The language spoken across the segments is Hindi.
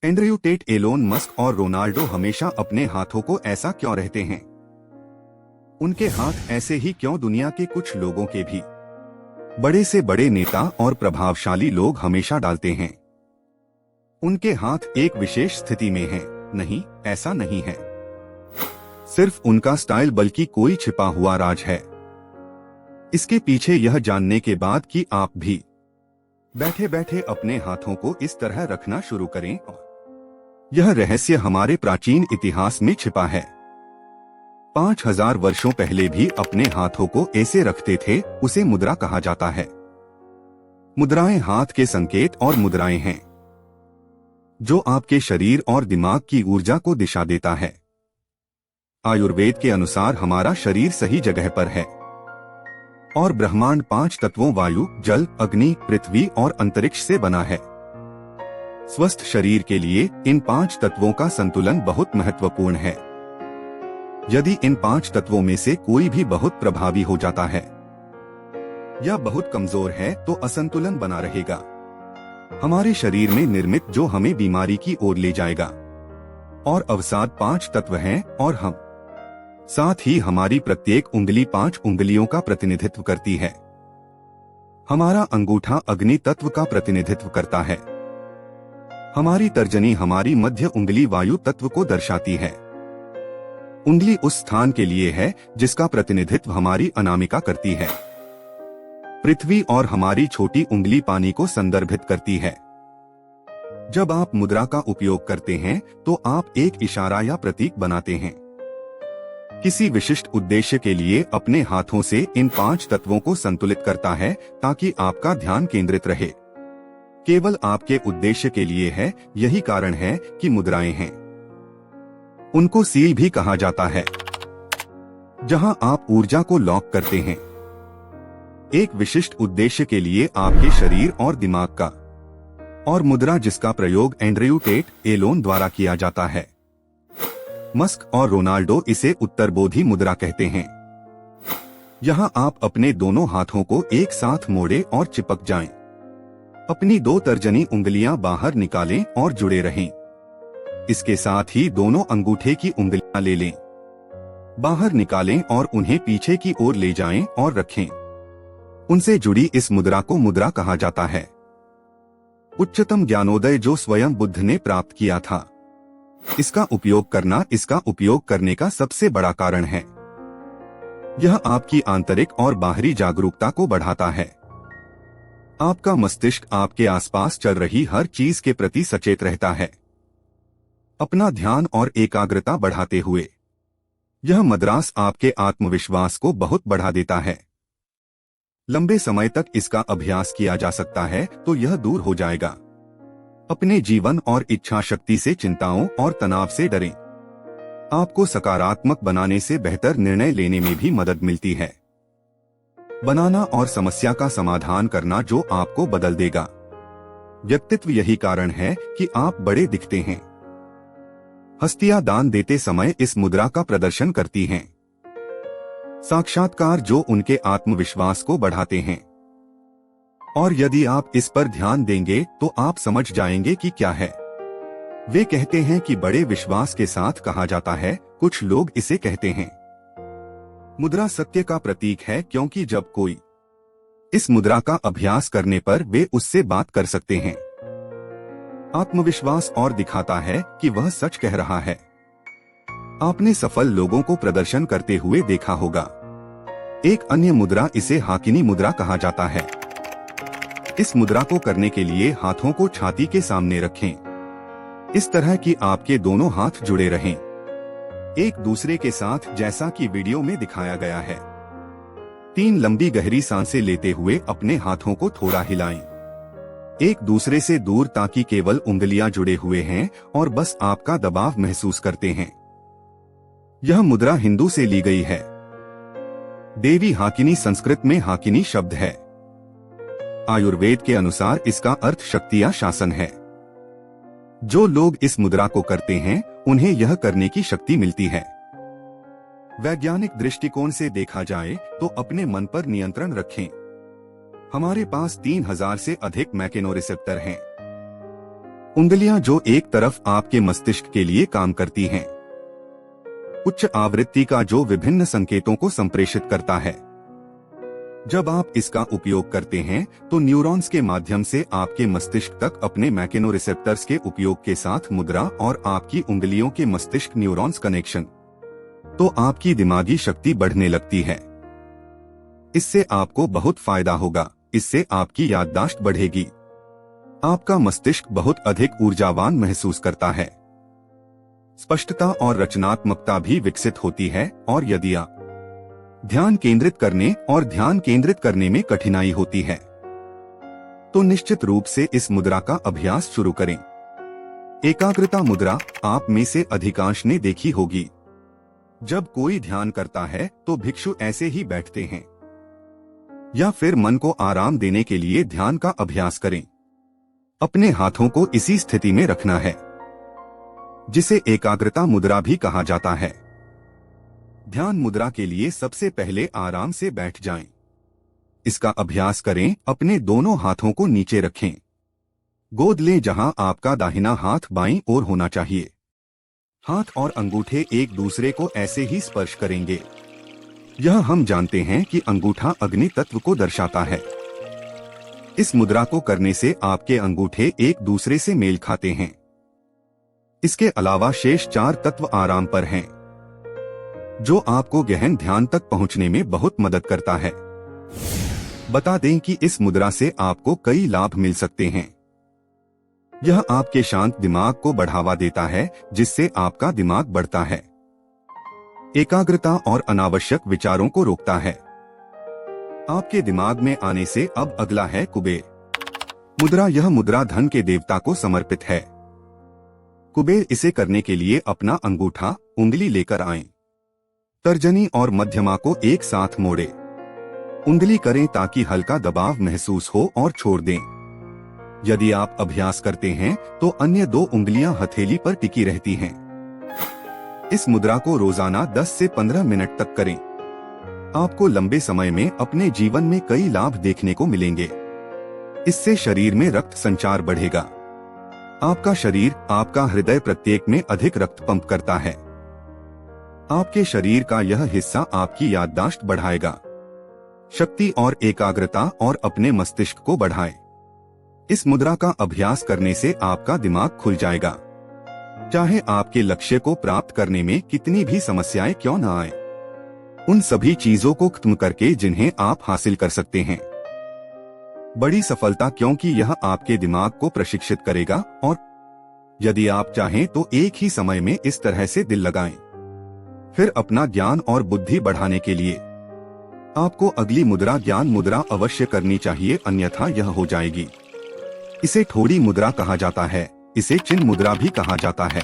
एंड्रयू टेट, एलोन मस्क और रोनाल्डो हमेशा अपने हाथों को ऐसा क्यों रहते हैं? उनके हाथ ऐसे ही क्यों दुनिया के कुछ लोगों के भी बड़े से बड़े नेता और प्रभावशाली लोग हमेशा डालते हैं? उनके हाथ एक विशेष स्थिति में हैं? नहीं, ऐसा नहीं है। सिर्फ उनका स्टाइल बल्कि कोई छिपा हुआ राज है। इसके पीछे यह जानने के बाद कि आप भी बैठे बैठे अपने हाथों को इस तरह रखना शुरू करें, यह रहस्य हमारे प्राचीन इतिहास में छिपा है। 5000 वर्षों पहले भी अपने हाथों को ऐसे रखते थे, उसे मुद्रा कहा जाता है। मुद्राएं हाथ के संकेत और मुद्राएं हैं जो आपके शरीर और दिमाग की ऊर्जा को दिशा देता है। आयुर्वेद के अनुसार हमारा शरीर सही जगह पर है और ब्रह्मांड 5 तत्वों वायु, जल, अग्नि, पृथ्वी और अंतरिक्ष से बना है। स्वस्थ शरीर के लिए इन 5 तत्वों का संतुलन बहुत महत्वपूर्ण है। यदि इन 5 तत्वों में से कोई भी बहुत प्रभावी हो जाता है या बहुत कमजोर है तो असंतुलन बना रहेगा। हमारे शरीर में निर्मित जो हमें बीमारी की ओर ले जाएगा। और अवसाद 5 तत्व हैं और हम साथ ही हमारी प्रत्येक उंगली 5 उंगलियों का प्रतिनिधित्व करती है। हमारा अंगूठा अग्नि तत्व का प्रतिनिधित्व करता है। हमारी तर्जनी, हमारी मध्य उंगली वायु तत्व को दर्शाती है। उंगली उस स्थान के लिए है जिसका प्रतिनिधित्व हमारी अनामिका करती है। पृथ्वी और हमारी छोटी उंगली पानी को संदर्भित करती है। जब आप मुद्रा का उपयोग करते हैं तो आप एक इशारा या प्रतीक बनाते हैं। किसी विशिष्ट उद्देश्य के लिए अपने हाथों से इन 5 तत्वों को संतुलित करता है ताकि आपका ध्यान केंद्रित रहे। केवल आपके उद्देश्य के लिए है, यही कारण है कि मुद्राएं हैं। उनको सील भी कहा जाता है, जहां आप ऊर्जा को लॉक करते हैं एक विशिष्ट उद्देश्य के लिए आपके शरीर और दिमाग का। और मुद्रा जिसका प्रयोग एंड्रयू टेट, एलोन द्वारा किया जाता है। मस्क और रोनाल्डो इसे उत्तरबोधी मुद्रा कहते हैं। यहां आप अपने दोनों हाथों को एक साथ मोड़े और चिपक जाएं। अपनी 2 तर्जनी उंगलियां बाहर निकालें और जुड़े रहें। इसके साथ ही दोनों अंगूठे की उंगलियां ले लें, बाहर निकालें और उन्हें पीछे की ओर ले जाएं और रखें। उनसे जुड़ी इस मुद्रा को मुद्रा कहा जाता है। उच्चतम ज्ञानोदय जो स्वयं बुद्ध ने प्राप्त किया था, इसका उपयोग करना इसका उपयोग करने का सबसे बड़ा कारण है। यह आपकी आंतरिक और बाहरी जागरूकता को बढ़ाता है। आपका मस्तिष्क आपके आसपास चल रही हर चीज के प्रति सचेत रहता है, अपना ध्यान और एकाग्रता बढ़ाते हुए। यह मद्रास आपके आत्मविश्वास को बहुत बढ़ा देता है। लंबे समय तक इसका अभ्यास किया जा सकता है तो यह दूर हो जाएगा। अपने जीवन और इच्छा शक्ति से चिंताओं और तनाव से डरें। आपको सकारात्मक बनाने से बेहतर निर्णय लेने में भी मदद मिलती है। बनाना और समस्या का समाधान करना जो आपको बदल देगा। व्यक्तित्व यही कारण है कि आप बड़े दिखते हैं। हस्तियां दान देते समय इस मुद्रा का प्रदर्शन करती हैं। साक्षात्कार जो उनके आत्मविश्वास को बढ़ाते हैं। और यदि आप इस पर ध्यान देंगे तो आप समझ जाएंगे कि क्या है। वे कहते हैं कि बड़े विश्वास के साथ कहा जाता है, कुछ लोग इसे कहते हैं। मुद्रा सत्य का प्रतीक है क्योंकि जब कोई इस मुद्रा का अभ्यास करने पर वे उससे बात कर सकते हैं। आत्मविश्वास और दिखाता है कि वह सच कह रहा है। आपने सफल लोगों को प्रदर्शन करते हुए देखा होगा। एक अन्य मुद्रा, इसे हाकिनी मुद्रा कहा जाता है। इस मुद्रा को करने के लिए हाथों को छाती के सामने रखें, इस तरह कि आपके दोनों हाथ जुड़े रहें एक दूसरे के साथ, जैसा कि वीडियो में दिखाया गया है। 3 लंबी गहरी सांसें लेते हुए अपने हाथों को थोड़ा हिलाएं, एक दूसरे से दूर ताकि केवल उंगलियां जुड़े हुए हैं और बस आपका दबाव महसूस करते हैं। यह मुद्रा हिंदू से ली गई है। देवी हाकिनी संस्कृत में हाकिनी शब्द है। आयुर्वेद के अनुसार इसका अर्थ शक्ति या शासन है। जो लोग इस मुद्रा को करते हैं उन्हें यह करने की शक्ति मिलती है। वैज्ञानिक दृष्टिकोण से देखा जाए तो अपने मन पर नियंत्रण रखें। हमारे पास 3000 से अधिक मैकेनोरिसेप्टर हैं। उंगलियां जो एक तरफ आपके मस्तिष्क के लिए काम करती हैं। उच्च आवृत्ति का जो विभिन्न संकेतों को संप्रेषित करता है। जब आप इसका उपयोग करते हैं तो न्यूरॉन्स के माध्यम से आपके मस्तिष्क तक अपने मैकेनोरिसेप्टर्स के उपयोग के साथ मुद्रा और आपकी उंगलियों के मस्तिष्क न्यूरॉन्स कनेक्शन, तो आपकी दिमागी शक्ति बढ़ने लगती है। इससे आपको बहुत फायदा होगा। इससे आपकी याददाश्त बढ़ेगी। आपका मस्तिष्क बहुत अधिक ऊर्जावान महसूस करता है। स्पष्टता और रचनात्मकता भी विकसित होती है। और यदि आप ध्यान केंद्रित करने में कठिनाई होती है तो निश्चित रूप से इस मुद्रा का अभ्यास शुरू करें। एकाग्रता मुद्रा आप में से अधिकांश ने देखी होगी। जब कोई ध्यान करता है तो भिक्षु ऐसे ही बैठते हैं, या फिर मन को आराम देने के लिए ध्यान का अभ्यास करें। अपने हाथों को इसी स्थिति में रखना है, जिसे एकाग्रता मुद्रा भी कहा जाता है। ध्यान मुद्रा के लिए सबसे पहले आराम से बैठ जाएं। इसका अभ्यास करें। अपने दोनों हाथों को नीचे रखें। गोद लें जहां आपका दाहिना हाथ बाईं ओर होना चाहिए। हाथ और अंगूठे एक दूसरे को ऐसे ही स्पर्श करेंगे। यह हम जानते हैं कि अंगूठा अग्नि तत्व को दर्शाता है। इस मुद्रा को करने से आपके अंगूठे एक दूसरे से मेल खाते हैं। इसके अलावा शेष 4 तत्व आराम पर हैं, जो आपको गहन ध्यान तक पहुंचने में बहुत मदद करता है। बता दें कि इस मुद्रा से आपको कई लाभ मिल सकते हैं। यह आपके शांत दिमाग को बढ़ावा देता है, जिससे आपका दिमाग बढ़ता है। एकाग्रता और अनावश्यक विचारों को रोकता है। आपके दिमाग में आने से अब अगला है कुबेर मुद्रा। यह मुद्रा धन के देवता को समर्पित है। कुबेर इसे करने के लिए अपना अंगूठा उंगली लेकर आएं। तर्जनी और मध्यमा को एक साथ मोड़े। उंगली करें ताकि हल्का दबाव महसूस हो और छोड़ दें। यदि आप अभ्यास करते हैं तो अन्य 2 उंगलियां हथेली पर टिकी रहती हैं। इस मुद्रा को रोजाना 10 से 15 मिनट तक करें। आपको लंबे समय में अपने जीवन में कई लाभ देखने को मिलेंगे। इससे शरीर में रक्त संचार बढ़ेगा। आपका शरीर, आपका हृदय प्रत्येक में अधिक रक्त पंप करता है। आपके शरीर का यह हिस्सा आपकी याददाश्त बढ़ाएगा। शक्ति और एकाग्रता और अपने मस्तिष्क को बढ़ाए। इस मुद्रा का अभ्यास करने से आपका दिमाग खुल जाएगा। चाहे आपके लक्ष्य को प्राप्त करने में कितनी भी समस्याएं क्यों न आए, उन सभी चीजों को खत्म करके जिन्हें आप हासिल कर सकते हैं। बड़ी सफलता, क्योंकि यह आपके दिमाग को प्रशिक्षित करेगा। और यदि आप चाहें तो एक ही समय में इस तरह से दिल लगाएं। फिर अपना ज्ञान और बुद्धि बढ़ाने के लिए आपको अगली मुद्रा ज्ञान मुद्रा अवश्य करनी चाहिए, अन्यथा यह हो जाएगी। इसे ठोड़ी मुद्रा कहा जाता है। इसे चिन्ह मुद्रा भी कहा जाता है।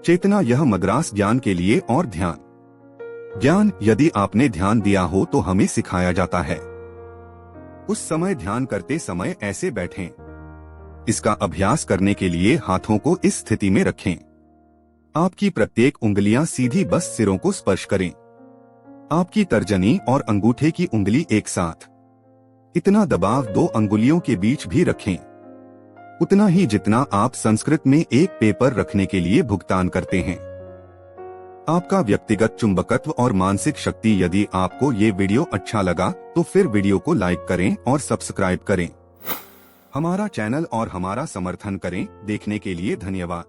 चेतना, यह मद्रास ज्ञान के लिए और ज्ञान यदि आपने ध्यान दिया हो तो हमें सिखाया जाता है। उस समय ध्यान करते समय ऐसे बैठें। इसका अभ्यास करने के लिए हाथों को इस स्थिति में रखें। आपकी प्रत्येक उंगलियां सीधी बस सिरों को स्पर्श करें। आपकी तर्जनी और अंगूठे की उंगली एक साथ। इतना दबाव 2 अंगुलियों के बीच भी रखें, उतना ही जितना आप संस्कृत में एक पेपर रखने के लिए भुगतान करते हैं। आपका व्यक्तिगत चुंबकत्व और मानसिक शक्ति। यदि आपको ये वीडियो अच्छा लगा तो फिर वीडियो को लाइक करें और सब्सक्राइब करें। हमारा चैनल और हमारा समर्थन करें। देखने के लिए धन्यवाद।